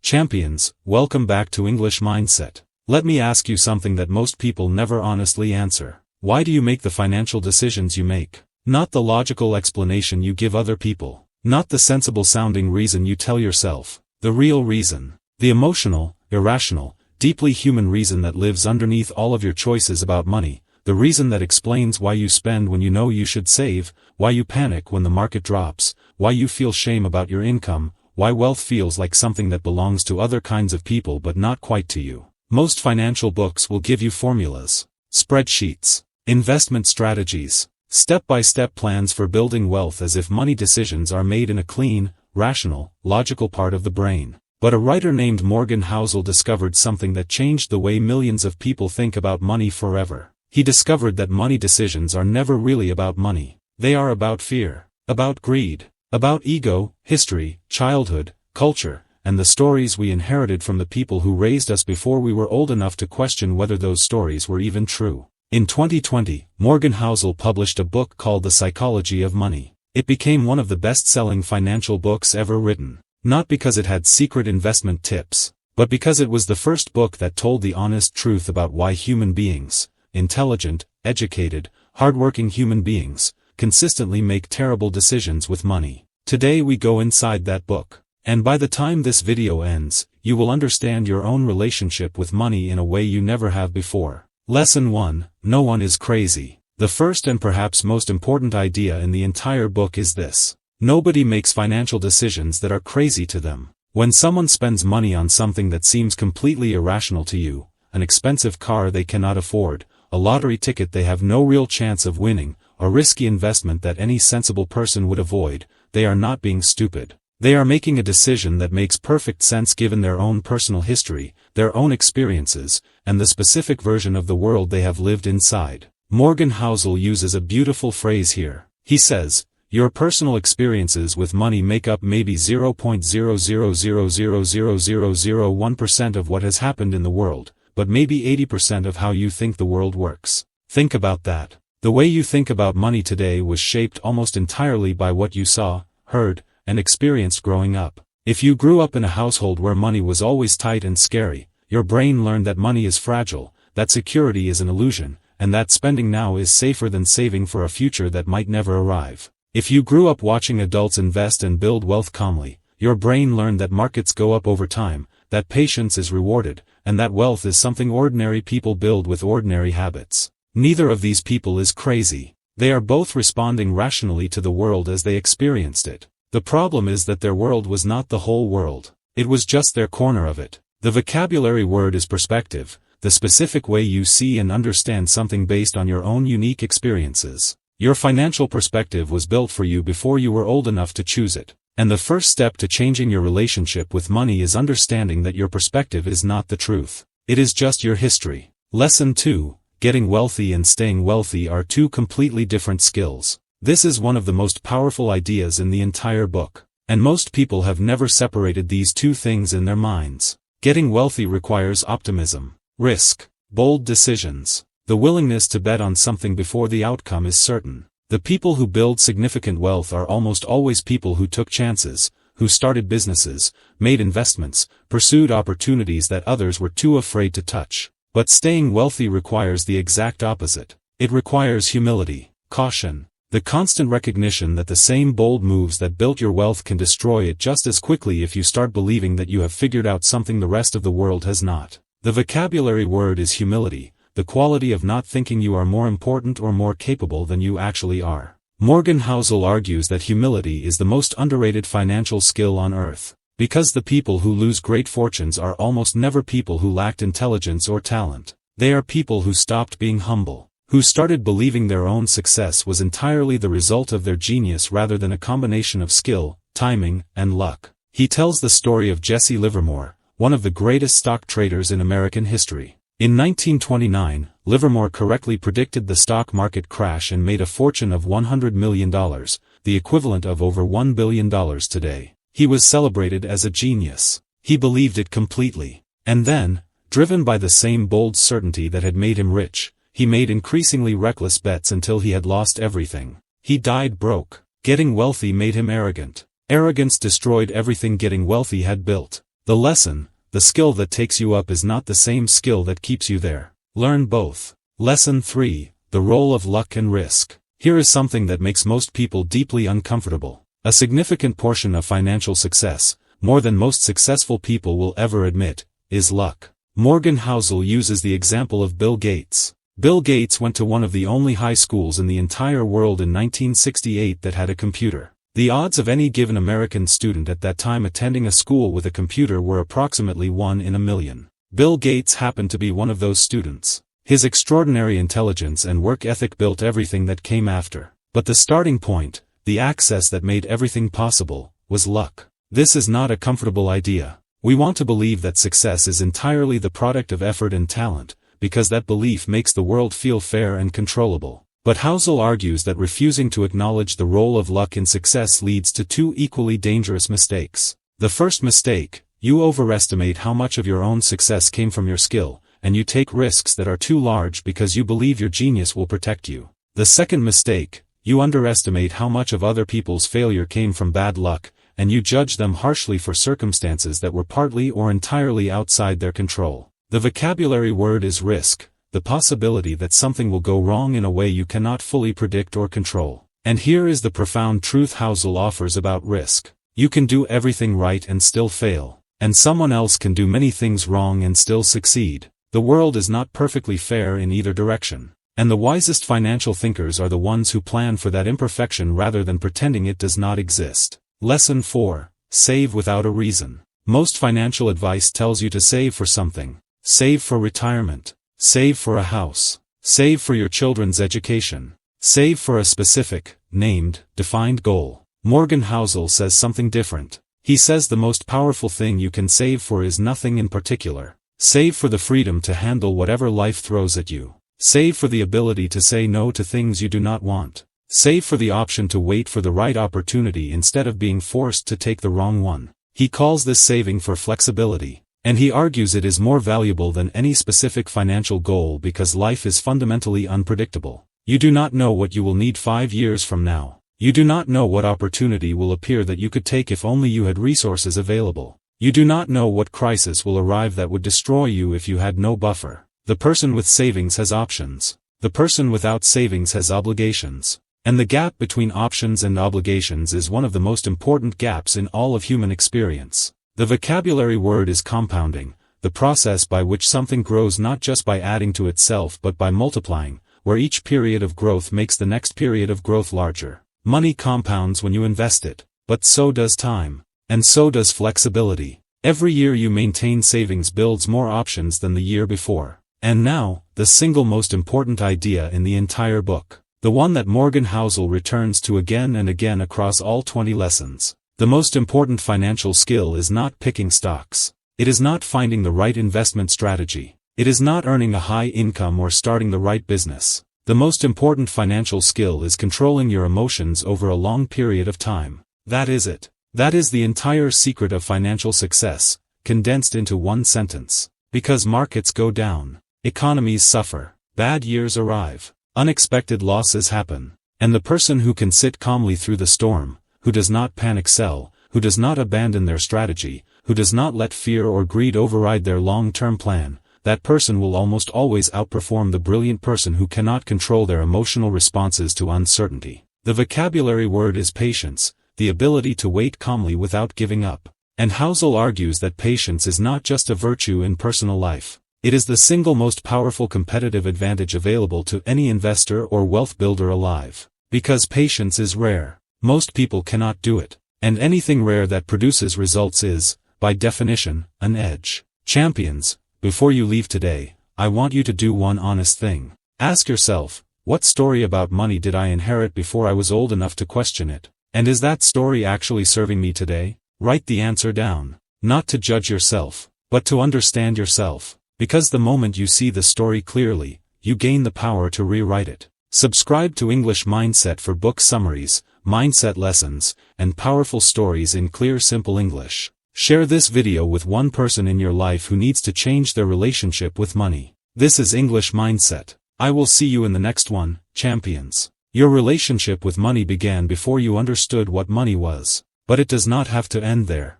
Champions, welcome back to English Mindset. Let me ask you something that most people never honestly answer. Why do you make the financial decisions you make? Not the logical explanation you give other people. Not the sensible-sounding reason you tell yourself. The real reason. The emotional, irrational, deeply human reason that lives underneath all of your choices about money. The reason that explains why you spend when you know you should save, why you panic when the market drops, why you feel shame about your income, why wealth feels like something that belongs to other kinds of people but not quite to you. Most financial books will give you formulas, spreadsheets, investment strategies, step-by-step plans for building wealth as if money decisions are made in a clean, rational, logical part of the brain. But a writer named Morgan Housel discovered something that changed the way millions of people think about money forever. He discovered that money decisions are never really about money. They are about fear, about greed, about ego, history, childhood, culture, and the stories we inherited from the people who raised us before we were old enough to question whether those stories were even true. In 2020, Morgan Housel published a book called The Psychology of Money. It became one of the best-selling financial books ever written. Not because it had secret investment tips, but because it was the first book that told the honest truth about why human beings, intelligent, educated, hardworking human beings, consistently make terrible decisions with money. Today we go inside that book. And by the time this video ends, you will understand your own relationship with money in a way you never have before. Lesson 1, No one is crazy. The first and perhaps most important idea in the entire book is this. Nobody makes financial decisions that are crazy to them. When someone spends money on something that seems completely irrational to you, an expensive car they cannot afford, a lottery ticket they have no real chance of winning, a risky investment that any sensible person would avoid, they are not being stupid. They are making a decision that makes perfect sense given their own personal history, their own experiences, and the specific version of the world they have lived inside. Morgan Housel uses a beautiful phrase here. He says, your personal experiences with money make up maybe 0.000000001% of what has happened in the world, but maybe 80% of how you think the world works. Think about that. The way you think about money today was shaped almost entirely by what you saw, heard, and experienced growing up. If you grew up in a household where money was always tight and scary, your brain learned that money is fragile, that security is an illusion, and that spending now is safer than saving for a future that might never arrive. If you grew up watching adults invest and build wealth calmly, your brain learned that markets go up over time, that patience is rewarded, and that wealth is something ordinary people build with ordinary habits. Neither of these people is crazy. They are both responding rationally to the world as they experienced it. The problem is that their world was not the whole world. It was just their corner of it. The vocabulary word is perspective, the specific way you see and understand something based on your own unique experiences. Your financial perspective was built for you before you were old enough to choose it. And the first step to changing your relationship with money is understanding that your perspective is not the truth. It is just your history. Lesson 2, Getting wealthy and staying wealthy are two completely different skills. This is one of the most powerful ideas in the entire book. And most people have never separated these two things in their minds. Getting wealthy requires optimism, risk, bold decisions, the willingness to bet on something before the outcome is certain. The people who build significant wealth are almost always people who took chances, who started businesses, made investments, pursued opportunities that others were too afraid to touch. But staying wealthy requires the exact opposite. It requires humility, caution, the constant recognition that the same bold moves that built your wealth can destroy it just as quickly if you start believing that you have figured out something the rest of the world has not. The vocabulary word is humility, the quality of not thinking you are more important or more capable than you actually are. Morgan Housel argues that humility is the most underrated financial skill on earth. Because the people who lose great fortunes are almost never people who lacked intelligence or talent. They are people who stopped being humble, who started believing their own success was entirely the result of their genius rather than a combination of skill, timing, and luck. He tells the story of Jesse Livermore, one of the greatest stock traders in American history. In 1929, Livermore correctly predicted the stock market crash and made a fortune of $100 million, the equivalent of over $1 billion today. He was celebrated as a genius. He believed it completely. And then, driven by the same bold certainty that had made him rich, he made increasingly reckless bets until he had lost everything. He died broke. Getting wealthy made him arrogant. Arrogance destroyed everything getting wealthy had built. The lesson, the skill that takes you up is not the same skill that keeps you there. Learn both. Lesson 3, the role of luck and risk. Here is something that makes most people deeply uncomfortable. A significant portion of financial success, more than most successful people will ever admit, is luck. Morgan Housel uses the example of Bill Gates. Bill Gates went to one of the only high schools in the entire world in 1968 that had a computer. The odds of any given American student at that time attending a school with a computer were approximately 1 in a million. Bill Gates happened to be one of those students. His extraordinary intelligence and work ethic built everything that came after. But the starting point, the access that made everything possible, was luck. This is not a comfortable idea. We want to believe that success is entirely the product of effort and talent, because that belief makes the world feel fair and controllable. But Housel argues that refusing to acknowledge the role of luck in success leads to 2 equally dangerous mistakes. The first mistake, you overestimate how much of your own success came from your skill, and you take risks that are too large because you believe your genius will protect you. The second mistake, you underestimate how much of other people's failure came from bad luck, and you judge them harshly for circumstances that were partly or entirely outside their control. The vocabulary word is risk, the possibility that something will go wrong in a way you cannot fully predict or control. And here is the profound truth Housel offers about risk. You can do everything right and still fail, and someone else can do many things wrong and still succeed. The world is not perfectly fair in either direction, and the wisest financial thinkers are the ones who plan for that imperfection rather than pretending it does not exist. Lesson 4, save without a reason. Most financial advice tells you to save for something. Save for retirement. Save for a house. Save for your children's education. Save for a specific, named, defined goal. Morgan Housel says something different. He says the most powerful thing you can save for is nothing in particular. Save for the freedom to handle whatever life throws at you. Save for the ability to say no to things you do not want. Save for the option to wait for the right opportunity instead of being forced to take the wrong one. He calls this saving for flexibility. And he argues it is more valuable than any specific financial goal because life is fundamentally unpredictable. You do not know what you will need 5 years from now. You do not know what opportunity will appear that you could take if only you had resources available. You do not know what crisis will arrive that would destroy you if you had no buffer. The person with savings has options. The person without savings has obligations. And the gap between options and obligations is one of the most important gaps in all of human experience. The vocabulary word is compounding, the process by which something grows not just by adding to itself but by multiplying, where each period of growth makes the next period of growth larger. Money compounds when you invest it, but so does time. And so does flexibility. Every year you maintain savings builds more options than the year before. And now, the single most important idea in the entire book. The one that Morgan Housel returns to again and again across all 20 lessons. The most important financial skill is not picking stocks. It is not finding the right investment strategy. It is not earning a high income or starting the right business. The most important financial skill is controlling your emotions over a long period of time. That is it. That is the entire secret of financial success, condensed into one sentence. Because markets go down, economies suffer, bad years arrive, unexpected losses happen, and the person who can sit calmly through the storm, who does not panic sell, who does not abandon their strategy, who does not let fear or greed override their long-term plan, that person will almost always outperform the brilliant person who cannot control their emotional responses to uncertainty. The vocabulary word is patience, the ability to wait calmly without giving up. And Housel argues that patience is not just a virtue in personal life. It is the single most powerful competitive advantage available to any investor or wealth builder alive. Because patience is rare. Most people cannot do it. And anything rare that produces results is, by definition, an edge. Champions, before you leave today, I want you to do one honest thing. Ask yourself, what story about money did I inherit before I was old enough to question it? And is that story actually serving me today? Write the answer down. Not to judge yourself, but to understand yourself. Because the moment you see the story clearly, you gain the power to rewrite it. Subscribe to English Mindset for book summaries, mindset lessons, and powerful stories in clear, simple English. Share this video with one person in your life who needs to change their relationship with money. This is English Mindset. I will see you in the next one, champions. Your relationship with money began before you understood what money was. But it does not have to end there.